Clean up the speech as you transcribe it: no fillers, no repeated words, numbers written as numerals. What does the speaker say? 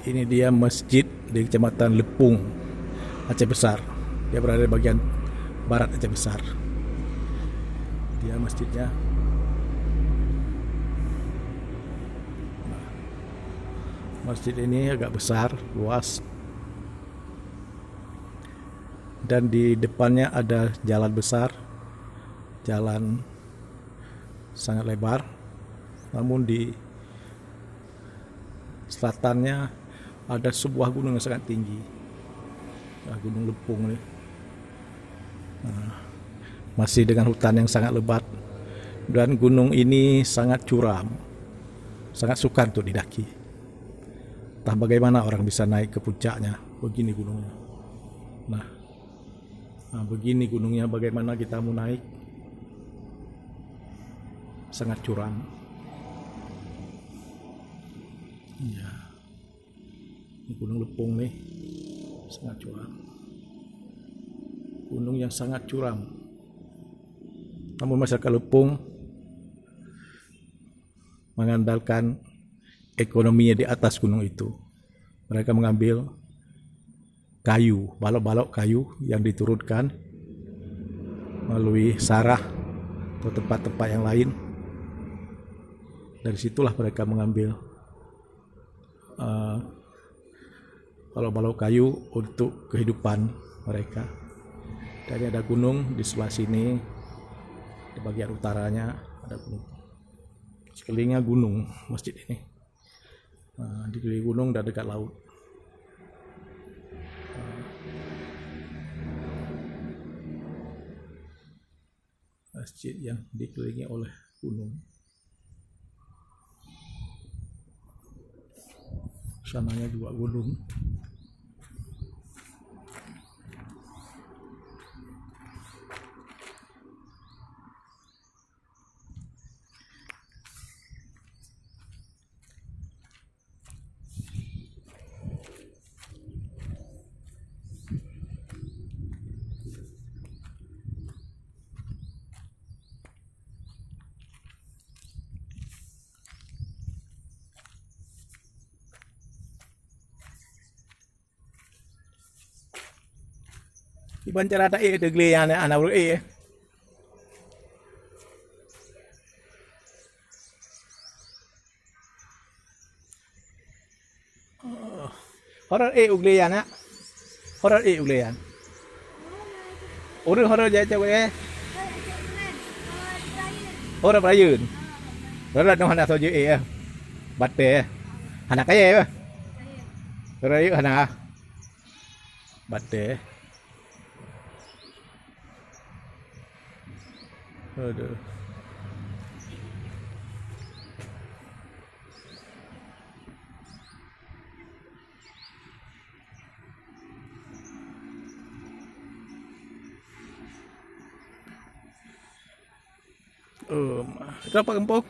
Ini dia masjid di Kecamatan Lepung, Aceh Besar. Dia berada di bagian barat Aceh Besar. Dia masjidnya. Masjid ini agak besar, luas. Dan di depannya ada jalan besar. Jalan sangat lebar. Namun di selatannya ada sebuah gunung yang sangat tinggi. Gunung Lepung ini. Masih dengan hutan yang sangat lebat. Dan gunung ini sangat curam. Sangat sukar untuk didaki. Entah bagaimana orang bisa naik ke puncaknya. Begini gunungnya. Nah, begini gunungnya, bagaimana kita mau naik. Sangat curam. Ya, ini Gunung Lepung nih, sangat curam. Gunung yang sangat curam. Namun masyarakat Lepung mengandalkan ekonominya di atas gunung itu. Mereka mengambil kayu, balok-balok kayu yang diturunkan melalui sarah atau tempat-tempat yang lain. Dari situlah mereka mengambil balok-balok kayu untuk kehidupan mereka. Dan ada gunung di sebelah sini, di bagian utaranya ada gunung. Sekelilingnya gunung masjid ini. Dikelilingi gunung dan dekat laut. Masjid yang dikelilingi oleh gunung. Sananya juga gunung. Iban cara tak ada gelian anak urut horor ugleyan nak. Horor ugleyan. Urut horor jadi cewek. Horor perayun. Horor dong anak soju ya. Batte. Anak kaya ya. Horor yuk anak. Batte. Aduh. Berapa kempung?